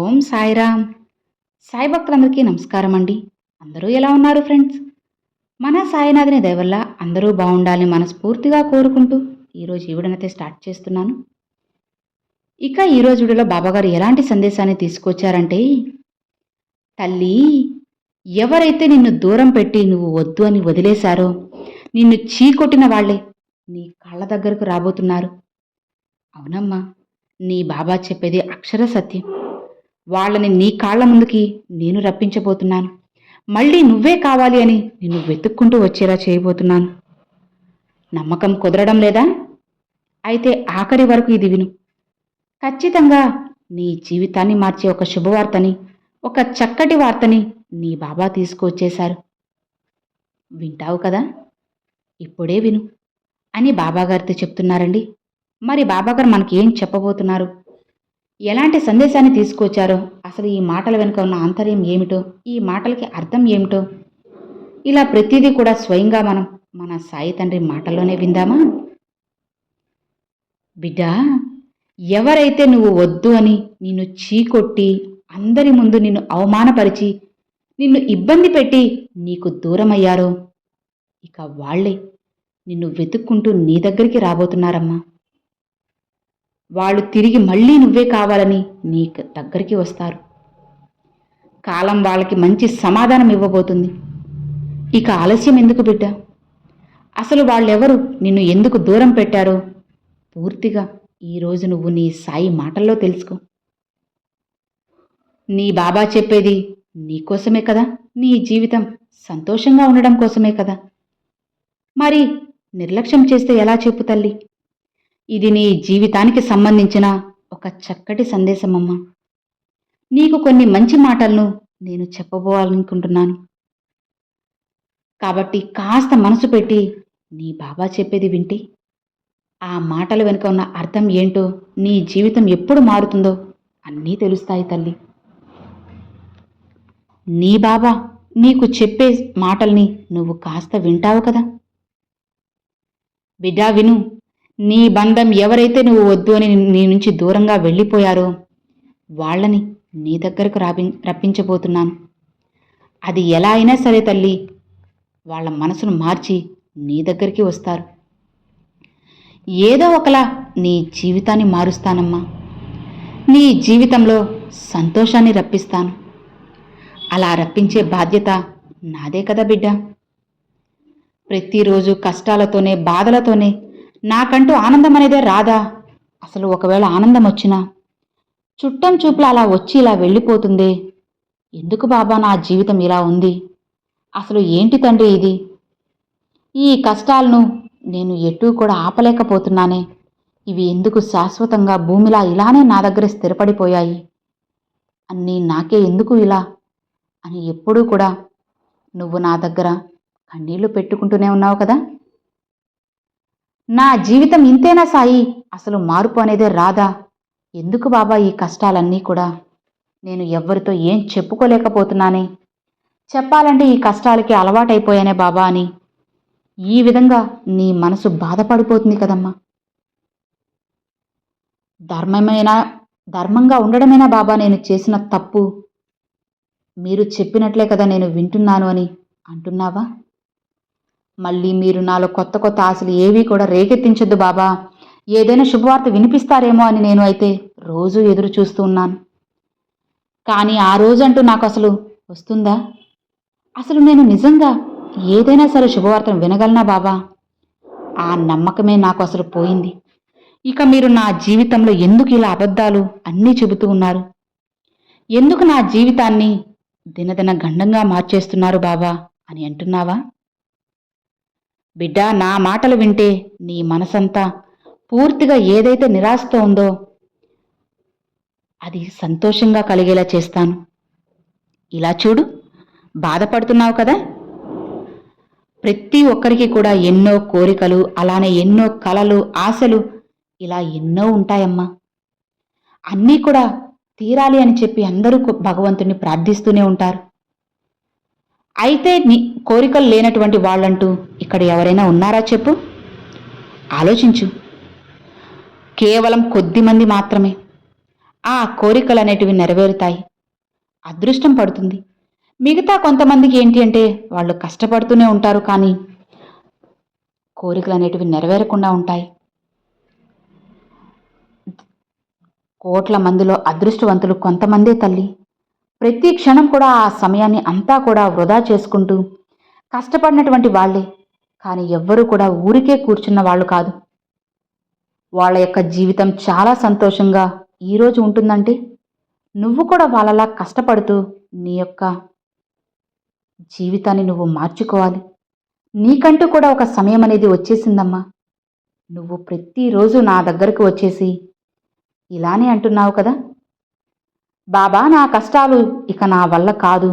ఓం సాయిరామ్. సాయి భక్తులందరికీ నమస్కారం అండి. అందరూ ఎలా ఉన్నారు ఫ్రెండ్స్? మన సాయినాథుని దయ వల్ల అందరూ బాగుండాలని మనస్ఫూర్తిగా కోరుకుంటూ ఈరోజు ఈ వీడియోనైతే స్టార్ట్ చేస్తున్నాను. ఇక ఈరోజు వీడియోలో బాబాగారు ఎలాంటి సందేశాన్ని తీసుకొచ్చారంటే, తల్లి, ఎవరైతే నిన్ను దూరం పెట్టి నువ్వు వద్దు అని వదిలేశారో, నిన్ను చీకొట్టిన వాళ్లే నీ కాళ్ళ దగ్గరకు రాబోతున్నారు. అవునమ్మా, నీ బాబా చెప్పేది అక్షర సత్యం. వాళ్ళని నీ కాళ్ల ముందుకి నేను రప్పించబోతున్నాను. మళ్ళీ నువ్వే కావాలి అని నిన్ను వెతుక్కుంటూ వచ్చేలా చేయబోతున్నాను. నమ్మకం కుదరడం లేదా? అయితే ఆఖరి వరకు ఇది విను. ఖచ్చితంగా నీ జీవితాన్ని మార్చే ఒక శుభవార్తని, ఒక చక్కటి వార్తని నీ బాబా తీసుకువచ్చేశారు. వింటావు కదా? ఇప్పుడే విను అని బాబాగారితో చెప్తున్నారండి. మరి బాబాగారు మనకి ఏం చెప్పబోతున్నారు, ఎలాంటి సందేశాన్ని తీసుకొచ్చారో, అసలు ఈ మాటల వెనుక ఉన్న ఆంతర్యం ఏమిటో, ఈ మాటలకి అర్థం ఏమిటో, ఇలా ప్రతిదీ కూడా స్వయంగా మనం మన సాయి తండ్రి మాటల్లోనే విందామా? బిడ్డా, ఎవరైతే నువ్వు వద్దు అని నిన్ను చీకొట్టి, అందరి ముందు నిన్ను అవమానపరిచి, నిన్ను ఇబ్బంది పెట్టి నీకు దూరమయ్యారో, ఇక వాళ్లే నిన్ను వెతుక్కుంటూ నీ దగ్గరికి రాబోతున్నారమ్మా. వాళ్ళు తిరిగి మళ్ళీ నువ్వే కావాలని నీకు దగ్గరికి వస్తారు. కాలం వాళ్ళకి మంచి సమాధానం ఇవ్వబోతుంది. ఇక ఆలస్యం ఎందుకు బిడ్డ? అసలు వాళ్ళెవరు, నిన్ను ఎందుకు దూరం పెట్టారో పూర్తిగా ఈరోజు నువ్వు నీ సాయి మాటల్లో తెలుసుకో. నీ బాబా చెప్పేది నీకోసమే కదా, నీ జీవితం సంతోషంగా ఉండడం కోసమే కదా. మరి నిర్లక్ష్యం చేస్తే ఎలా చెప్పు తల్లి? ఇది నీ జీవితానికి సంబంధించిన ఒక చక్కటి సందేశమమ్మా. నీకు కొన్ని మంచి మాటలను నేను చెప్పబోవాలనుకుంటున్నాను. కాబట్టి కాస్త మనసు పెట్టి నీ బాబా చెప్పేది వింటే, ఆ మాటల వెనుక ఉన్న అర్థం ఏంటో, నీ జీవితం ఎప్పుడు మారుతుందో అన్నీ తెలుస్తాయి తల్లి. నీ బాబా నీకు చెప్పే మాటల్ని నువ్వు కాస్త వింటావు కదా? బిడ్డా విను. నీ బంధం ఎవరైతే నువ్వు వద్దు అని నీ నుంచి దూరంగా వెళ్ళిపోయారో వాళ్ళని నీ దగ్గరకు రప్పించబోతున్నాను. అది ఎలా అయినా సరే తల్లి, వాళ్ళ మనసును మార్చి నీ దగ్గరికి వస్తారు. ఏదో ఒకలా నీ జీవితాన్ని మారుస్తానమ్మా. నీ జీవితంలో సంతోషాన్ని రప్పిస్తాను. అలా రప్పించే బాధ్యత నాదే కదా బిడ్డ. ప్రతిరోజు కష్టాలతోనే, బాధలతోనే నాకంటూ ఆనందం అనేదే రాదా? అసలు ఒకవేళ ఆనందం వచ్చినా చుట్టం చూపులు అలా వచ్చి ఇలా వెళ్ళిపోతుందే. ఎందుకు బాబా నా జీవితం ఇలా ఉంది? అసలు ఏంటి తండ్రి ఇది? ఈ కష్టాలను నేను ఎటూ కూడా ఆపలేకపోతున్నానే. ఇవి ఎందుకు శాశ్వతంగా భూమిలా ఇలానే నా దగ్గర స్థిరపడిపోయాయి? అన్నీ నాకే ఎందుకు ఇలా అని ఎప్పుడూ కూడా నువ్వు నా దగ్గర కన్నీళ్లు పెట్టుకుంటూనే ఉన్నావు కదా. నా జీవితం ఇంతేనా సాయి? అసలు మార్పు అనేదే రాదా? ఎందుకు బాబా ఈ కష్టాలన్నీ కూడా? నేను ఎవ్వరితో ఏం చెప్పుకోలేకపోతున్నానే. చెప్పాలంటే ఈ కష్టాలకి అలవాటైపోయానే బాబా అని ఈ విధంగా నీ మనసు బాధపడిపోతుంది కదమ్మా. ధర్మంగా ఉండడమేనా బాబా నేను చేసిన తప్పు? మీరు చెప్పినట్లే కదా నేను వింటున్నాను అని అంటున్నావా? మళ్ళీ మీరు నాలో కొత్త కొత్త ఆశలు ఏవీ కూడా రేకెత్తించొద్దు బాబా. ఏదైనా శుభవార్త వినిపిస్తారేమో అని నేను అయితే రోజూ ఎదురు చూస్తూ ఉన్నాను. కానీ ఆ రోజంటూ నాకు అసలు వస్తుందా? అసలు నేను నిజంగా ఏదైనా సరే శుభవార్తను వినగలనా బాబా? ఆ నమ్మకమే నాకు అసలు పోయింది. ఇక మీరు నా జీవితంలో ఎందుకు ఇలా అబద్ధాలు అన్నీ చెబుతూ ఉన్నారు? ఎందుకు నా జీవితాన్ని దినదిన గండంగా మార్చేస్తున్నారు బాబా అని అంటున్నావా? బిడ్డా, నా మాటలు వింటే నీ మనసంతా పూర్తిగా ఏదైతే నిరాశతో ఉందో అది సంతోషంగా కలిగేలా చేస్తాను. ఇలా చూడు, బాధపడుతున్నావు కదా? ప్రతి ఒక్కరికి కూడా ఎన్నో కోరికలు, అలానే ఎన్నో కలలు, ఆశలు ఇలా ఎన్నో ఉంటాయమ్మా. అన్నీ కూడా తీరాలి అని చెప్పి అందరూ భగవంతుని ప్రార్థిస్తూనే ఉంటారు. అయితే నీ కోరికలు లేనటువంటి వాళ్ళంటూ ఇక్కడ ఎవరైనా ఉన్నారా చెప్పు? ఆలోచించు. కేవలం కొద్దిమంది మాత్రమే. ఆ కోరికలు అనేటివి నెరవేరుతాయి. అదృష్టం పడుతుంది. మిగతా కొంతమందికి ఏంటి అంటే వాళ్ళు కష్టపడుతూనే ఉంటారు, కానీ కోరికలు అనేటివి నెరవేరకుండా ఉంటాయి. కోట్ల మందిలో అదృష్టవంతులు కొంతమందే తల్లి. ప్రతి క్షణం కూడా ఆ సమయాన్ని అంతా కూడా వృధా చేసుకుంటూ కష్టపడినటువంటి వాళ్ళే. కానీ ఎవ్వరూ కూడా ఊరికే కూర్చున్న వాళ్ళు కాదు. వాళ్ళ యొక్క జీవితం చాలా సంతోషంగా ఈరోజు ఉంటుందంటే నువ్వు కూడా వాళ్ళలా కష్టపడుతూ నీ యొక్క జీవితాన్ని నువ్వు మార్చుకోవాలి. నీకంటూ కూడా ఒక సమయం అనేది వచ్చేసిందమ్మా. నువ్వు ప్రతిరోజు నా దగ్గరకు వచ్చేసి ఇలానే అంటున్నావు కదా, బాబా నా కష్టాలు ఇక నా వల్ల కాదు,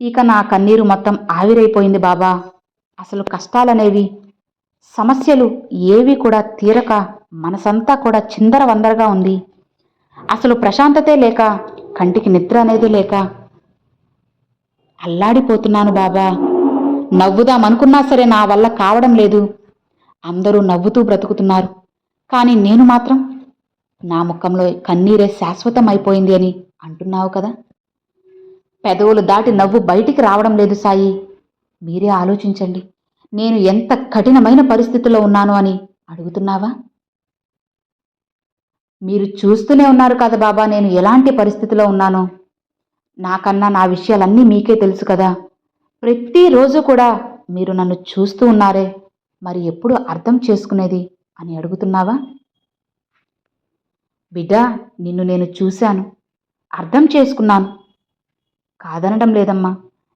ఇక నా కన్నీరు మొత్తం ఆవిరైపోయింది బాబా, అసలు కష్టాలనేవి సమస్యలు ఏవి కూడా తీరక మనసంతా కూడా చిందరవందరగా ఉంది, అసలు ప్రశాంతతే లేక కంటికి నిద్ర అనేది లేక అల్లాడిపోతున్నాను బాబా, నవ్వుదామనుకున్నా సరే నా వల్ల కావడం లేదు, అందరూ నవ్వుతూ బ్రతుకుతున్నారు, కానీ నేను మాత్రం నా ముఖంలో కన్నీరే శాశ్వతం అయిపోయింది అని అంటున్నావు కదా. పెదవులు దాటి నవ్వు బయటికి రావడం లేదు సాయి. మీరే ఆలోచించండి, నేను ఎంత కఠినమైన పరిస్థితిలో ఉన్నాను అని అడుగుతున్నావా? మీరు చూస్తూనే ఉన్నారు కదా బాబా, నేను ఎలాంటి పరిస్థితిలో ఉన్నానో. నాకన్నా నా విషయాలన్నీ మీకే తెలుసు కదా. ప్రతిరోజు కూడా మీరు నన్ను చూస్తూ ఉన్నారే, మరి ఎప్పుడు అర్థం చేసుకునేది అని అడుగుతున్నావా? బిడ్డా, నిన్ను నేను చూశాను, అర్థం చేసుకున్నాను, కాదనడం లేదమ్మా.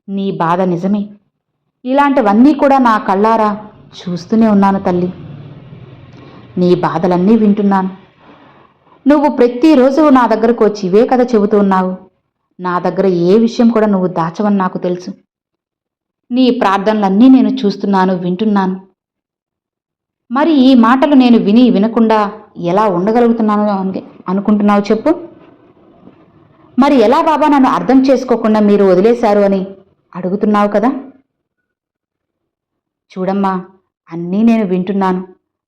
నీ బాధ నిజమే. ఇలాంటివన్నీ కూడా నా కళ్ళారా చూస్తూనే ఉన్నాను తల్లి. నీ బాధలన్నీ వింటున్నాను. నువ్వు ప్రతిరోజు నా దగ్గరకు వచ్చి ఇవే కదా చెబుతూ ఉన్నావు. నా దగ్గర ఏ విషయం కూడా నువ్వు దాచవని నాకు తెలుసు. నీ ప్రార్థనలన్నీ నేను చూస్తున్నాను, వింటున్నాను. మరి ఈ మాటలు నేను విని వినకుండా ఎలా ఉండగలుగుతున్నాను అనుకుంటున్నావు చెప్పు? మరి ఎలా బాబా నన్ను అర్థం చేసుకోకుండా మీరు వదిలేశారు అని అడుగుతున్నావు కదా. చూడమ్మా, అన్నీ నేను వింటున్నాను,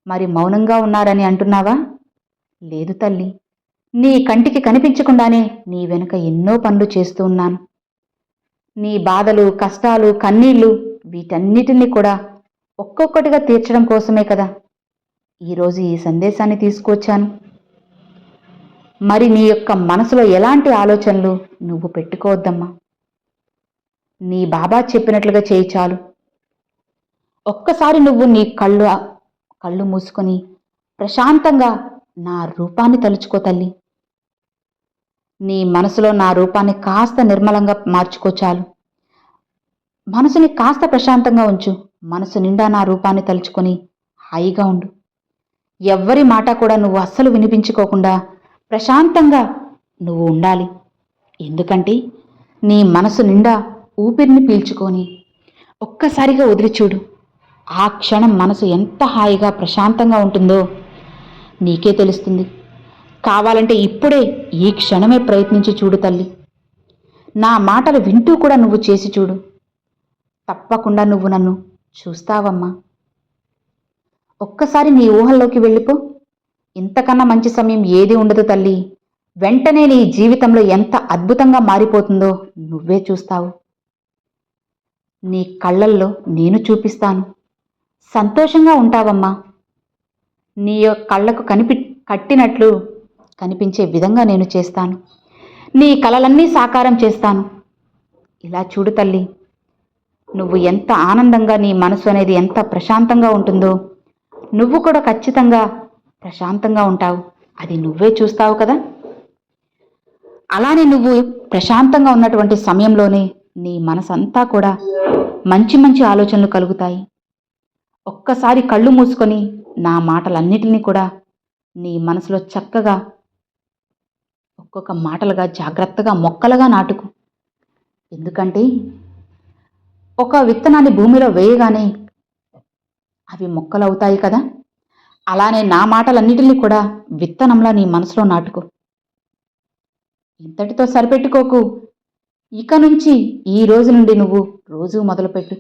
మరి మౌనంగా ఉన్నారని అంటున్నావా? లేదు తల్లి, నీ కంటికి కనిపించకుండానే నీ వెనుక ఎన్నో పనులు చేస్తూ ఉన్నాను. నీ బాధలు, కష్టాలు, కన్నీళ్లు వీటన్నిటినీ కూడా ఒక్కొక్కటిగా తీర్చడం కోసమే కదా ఈరోజు ఈ సందేశాన్ని తీసుకొచ్చాను. మరి నీ యొక్క మనసులో ఎలాంటి ఆలోచనలు నువ్వు పెట్టుకోవద్దమ్మా. నీ బాబా చెప్పినట్లుగా చేయి చాలు. ఒక్కసారి నువ్వు నీ కళ్ళు మూసుకొని ప్రశాంతంగా నా రూపాన్ని తలుచుకో తల్లి. నీ మనసులో నా రూపాన్ని కాస్త నిర్మలంగా మార్చుకో చాలు. మనసుని కాస్త ప్రశాంతంగా ఉంచు. మనసు నిండా నా రూపాన్ని తలుచుకొని హాయిగా ఉండు. ఎవ్వరి మాట కూడా నువ్వు అస్సలు వినిపించుకోకుండా ప్రశాంతంగా నువ్వు ఉండాలి. ఎందుకంటే నీ మనసు నిండా ఊపిరిని పీల్చుకొని ఒక్కసారిగా వదిలిచూడు. ఆ క్షణం మనసు ఎంత హాయిగా ప్రశాంతంగా ఉంటుందో నీకే తెలుస్తుంది. కావాలంటే ఇప్పుడే ఈ క్షణమే ప్రయత్నించి చూడు తల్లి. నా మాటలు వింటూ కూడా నువ్వు చేసి చూడు. తప్పకుండా నువ్వు నన్ను చూస్తావమ్మా. ఒక్కసారి నీ ఊహల్లోకి వెళ్ళిపో. ఇంతకన్నా మంచి సమయం ఏది ఉండదు తల్లి. వెంటనే నీ జీవితంలో ఎంత అద్భుతంగా మారిపోతుందో నువ్వే చూస్తావు. నీ కళ్ళల్లో నేను చూపిస్తాను. సంతోషంగా ఉంటావమ్మా. నీ కళ్ళకు కట్టినట్లు కనిపించే విధంగా నేను చేస్తాను. నీ కలలన్నీ సాకారం చేస్తాను. ఇలా చూడు తల్లి, నువ్వు ఎంత ఆనందంగా, నీ మనసు అనేది ఎంత ప్రశాంతంగా ఉంటుందో నువ్వు కూడా ఖచ్చితంగా ప్రశాంతంగా ఉంటావు. అది నువ్వే చూస్తావు కదా. అలానే నువ్వు ప్రశాంతంగా ఉన్నటువంటి సమయంలోనే నీ మనసంతా కూడా మంచి మంచి ఆలోచనలు కలుగుతాయి. ఒక్కసారి కళ్ళు మూసుకొని నా మాటలన్నిటినీ కూడా నీ మనసులో చక్కగా ఒక్కొక్క మాటలుగా జాగ్రత్తగా మొక్కలుగా నాటుకు. ఎందుకంటే ఒక విత్తనాన్ని భూమిలో వేయగానే అవి మొక్కలవుతాయి కదా. అలానే నా మాటలన్నిటినీ కూడా విత్తనంలా నీ మనసులో నాటుకో. ఇంతటితో సరిపెట్టుకోకు. ఇక నుంచి ఈ రోజు నుండి నువ్వు రోజు మొదలుపెట్టు.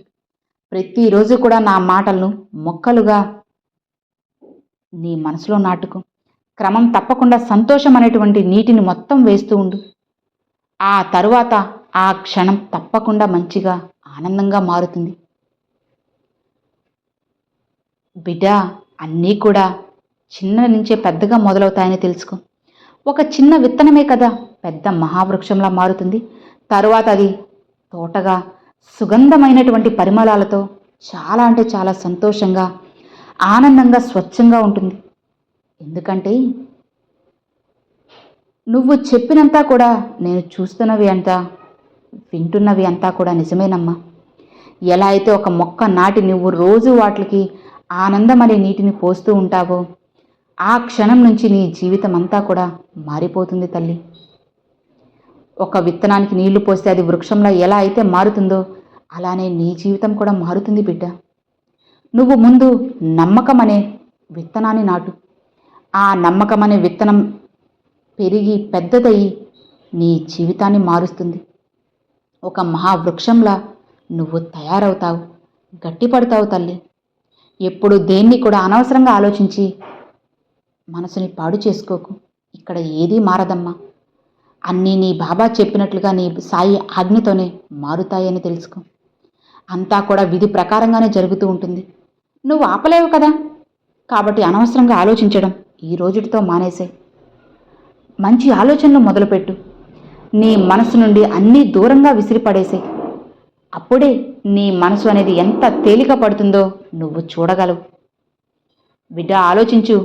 ప్రతిరోజు కూడా నా మాటలను మొక్కలుగా నీ మనసులో నాటుకో. క్రమం తప్పకుండా సంతోషం అనేటువంటి నీటిని మొత్తం వేస్తూ ఉండు. ఆ తరువాత ఆ క్షణం తప్పకుండా మంచిగా ఆనందంగా మారుతుంది. బిడ్డ, అన్నీ కూడా చిన్న నుంచే పెద్దగా మొదలవుతాయని తెలుసుకో. ఒక చిన్న విత్తనమే కదా పెద్ద మహావృక్షంలా మారుతుంది. తరువాత అది తోటగా సుగంధమైనటువంటి పరిమళాలతో చాలా అంటే చాలా సంతోషంగా ఆనందంగా స్వచ్ఛంగా ఉంటుంది. ఎందుకంటే నువ్వు చెప్పినంతా కూడా నేను చూస్తున్నవి అంతా వింటున్నవి అంతా కూడా నిజమేనమ్మా. ఎలా అయితే ఒక మొక్క నాటి నువ్వు రోజు వాటికి ఆనందం అనే నీటిని పోస్తూ ఉంటావో ఆ క్షణం నుంచి నీ జీవితం అంతా కూడా మారిపోతుంది తల్లి. ఒక విత్తనానికి నీళ్లు పోస్తే అది వృక్షంలో ఎలా అయితే మారుతుందో అలానే నీ జీవితం కూడా మారుతుంది బిడ్డ. నువ్వు ముందు నమ్మకం అనే విత్తనాన్ని నాటు. ఆ నమ్మకం అనే విత్తనం పెరిగి పెద్దదయ్యి నీ జీవితాన్ని మారుస్తుంది. ఒక మహావృక్షంలా నువ్వు తయారవుతావు, గట్టిపడతావు తల్లి. ఎప్పుడు దేన్ని కూడా అనవసరంగా ఆలోచించి మనసుని పాడు చేసుకోకు. ఇక్కడ ఏదీ మారదమ్మా. అన్నీ నీ బాబా చెప్పినట్లుగా నీ సాయి ఆజ్ఞతోనే మారుతాయని తెలుసుకో. అంతా కూడా విధి ప్రకారంగానే జరుగుతూ ఉంటుంది. నువ్వు ఆపలేవు కదా, కాబట్టి అనవసరంగా ఆలోచించడం ఈ రోజుటితో మానేసే. మంచి ఆలోచనలు మొదలుపెట్టు. నీ మనసు నుండి అన్నీ దూరంగా విసిరిపడేసే. అప్పుడే నీ మనసు అనేది ఎంత తేలిక పడుతుందో నువ్వు చూడగలవు. బిడ్డ, ఆలోచించు.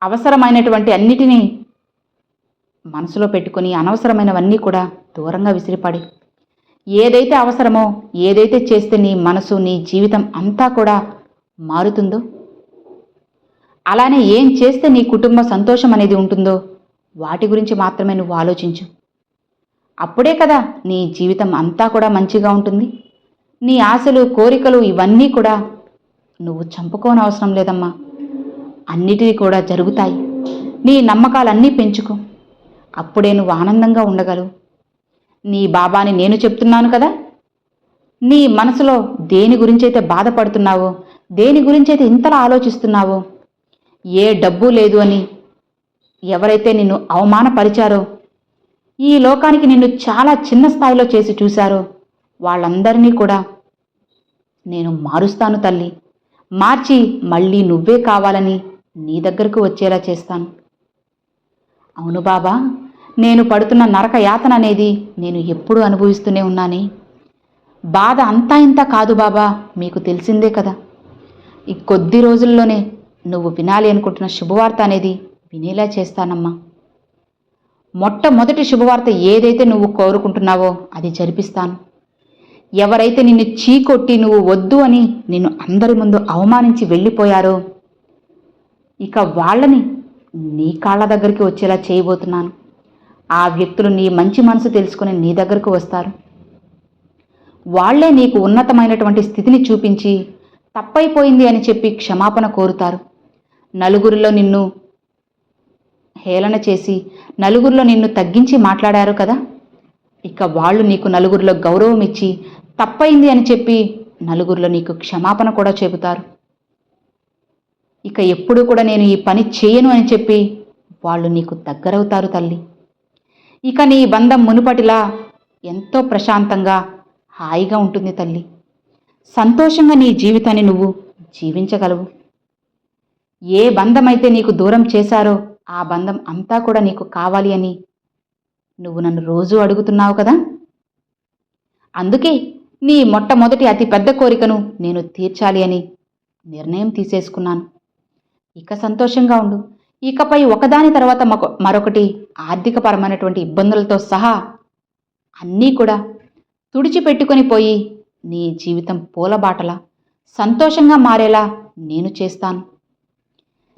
అవసరమైనటువంటి అన్నిటినీ మనసులో పెట్టుకుని అనవసరమైనవన్నీ కూడా దూరంగా విసిరిపడి ఏదైతే అవసరమో ఏదైతే చేస్తే నీ మనసు నీ జీవితం అంతా కూడా మారుతుందో, అలానే ఏం చేస్తే నీ కుటుంబ సంతోషం అనేది ఉంటుందో వాటి గురించి మాత్రమే నువ్వు ఆలోచించు. అప్పుడే కదా నీ జీవితం అంతా కూడా మంచిగా ఉంటుంది. నీ ఆశలు కోరికలు ఇవన్నీ కూడా నువ్వు చంపుకోనవసరం లేదమ్మా. అన్నిటినీ కూడా జరుగుతాయి. నీ నమ్మకాలన్నీ పెంచుకో. అప్పుడే నువ్వు ఆనందంగా ఉండగలవు. నీ బాబాని నేను చెప్తున్నాను కదా. నీ మనసులో దేని గురించైతే బాధపడుతున్నావో, దేని గురించైతే ఇంతలా ఆలోచిస్తున్నావో, ఏ డబ్బు లేదు అని ఎవరైతే నిన్ను అవమానపరిచారో, ఈ లోకానికి నిన్ను చాలా చిన్న స్థాయిలో చేసి చూశారో వాళ్ళందరినీ కూడా నేను మారుస్తాను తల్లి. మార్చి మళ్ళీ నువ్వే కావాలని నీ దగ్గరకు వచ్చేలా చేస్తాను. అవును బాబా, నేను పడుతున్న నరక యాతన అనేది నేను ఎప్పుడూ అనుభవిస్తూనే ఉన్నానే. బాధ అంతా ఇంత కాదు బాబా, మీకు తెలిసిందే కదా. ఈ కొద్ది రోజుల్లోనే నువ్వు వినాలి అనుకుంటున్న శుభవార్త అనేది వినేలా చేస్తానమ్మా. మొట్టమొదటి శుభవార్త ఏదైతే నువ్వు కోరుకుంటున్నావో అది జరిపిస్తాను. ఎవరైతే నిన్ను చీకొట్టి నువ్వు వద్దు అని నిన్ను అందరి ముందు అవమానించి వెళ్ళిపోయారో ఇక వాళ్ళని నీ కాళ్ళ దగ్గరికి వచ్చేలా చేయబోతున్నాను. ఆ వ్యక్తులు నీ మంచి మనసు తెలుసుకుని నీ దగ్గరకు వస్తారు. వాళ్లే నీకు ఉన్నతమైనటువంటి స్థితిని చూపించి తప్పైపోయింది అని చెప్పి క్షమాపణ కోరుతారు. నలుగురిలో నిన్ను హేళన చేసి నలుగురిలో నిన్ను తగ్గించి మాట్లాడారు కదా, ఇక వాళ్ళు నీకు నలుగురిలో గౌరవం ఇచ్చి తప్పైంది అని చెప్పి నలుగురిలో నీకు క్షమాపణ కూడా చెబుతారు. ఇక ఎప్పుడు కూడా నేను ఈ పని చేయను అని చెప్పి వాళ్ళు నీకు దగ్గరవుతారు తల్లి. ఇక నీ బంధం మునుపటిలా ఎంతో ప్రశాంతంగా హాయిగా ఉంటుంది తల్లి. సంతోషంగా నీ జీవితాన్ని నువ్వు జీవించగలవు. ఏ బంధమైతే నీకు దూరం చేశారో ఆ బంధం అంతా కూడా నీకు కావాలి అని నువ్వు నన్ను రోజూ అడుగుతున్నావు కదా. అందుకే నీ మొట్టమొదటి అతి పెద్ద కోరికను నేను తీర్చాలి అని నిర్ణయం తీసేసుకున్నాను. ఇక సంతోషంగా ఉండు. ఇకపై ఒకదాని తర్వాత మరొకటి ఆర్థికపరమైనటువంటి ఇబ్బందులతో సహా అన్నీ కూడా తుడిచిపెట్టుకొని పోయి నీ జీవితం పూలబాటలా సంతోషంగా మారేలా నేను చేస్తాను.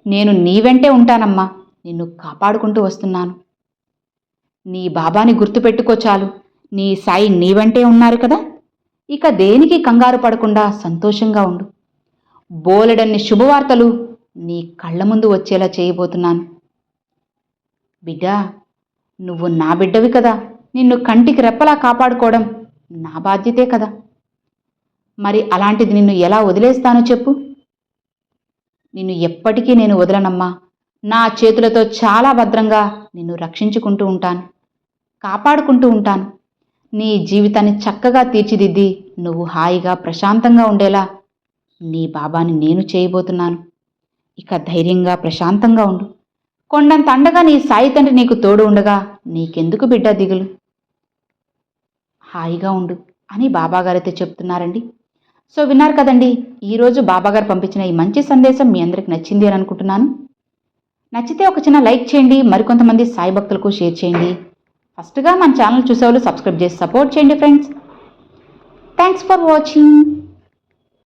నేను నీ వెంటే ఉంటానమ్మా. నిన్ను కాపాడుకుంటూ వస్తున్నాను. నీ బాబాని గుర్తుపెట్టుకో చాలు. నీ సాయి నీ వెంటే ఉన్నారు కదా. ఇక దేనికి కంగారు పడకుండా సంతోషంగా ఉండు. బోలెడన్ని శుభవార్తలు నీ కళ్ళ ముందు వచ్చేలా చేయబోతున్నాను. బిడ్డా, నువ్వు నా బిడ్డవి కదా. నిన్ను కంటికి రెప్పలా కాపాడుకోవడం నా బాధ్యతే కదా. మరి అలాంటిది నిన్ను ఎలా వదిలేస్తానో చెప్పు. నిన్ను ఎప్పటికీ నేను వదలనమ్మా. నా చేతులతో చాలా భద్రంగా నిన్ను రక్షించుకుంటూ ఉంటాను, కాపాడుకుంటూ ఉంటాను. నీ జీవితాన్ని చక్కగా తీర్చిదిద్ది నువ్వు హాయిగా ప్రశాంతంగా ఉండేలా నీ బాబాని నేను చేయబోతున్నాను. ఇక ధైర్యంగా ప్రశాంతంగా ఉండు. కొండంత అండగా నీ సాయి తండ్రి నీకు తోడు ఉండగా నీకెందుకు బిడ్డ దిగులు? హాయిగా ఉండు అని బాబాగారైతే చెప్తున్నారండి. సో విన్నారు కదండి, ఈరోజు బాబాగారు పంపించిన ఈ మంచి సందేశం మీ అందరికి నచ్చింది అని అనుకుంటున్నాను. నచ్చితే ఒక చిన్న లైక్ చేయండి, మరికొంతమంది సాయి భక్తులకు షేర్ చేయండి. ఫస్ట్గా మన ఛానల్ చూసేవాళ్ళు సబ్స్క్రైబ్ చేసి సపోర్ట్ చేయండి ఫ్రెండ్స్. Thanks for watching.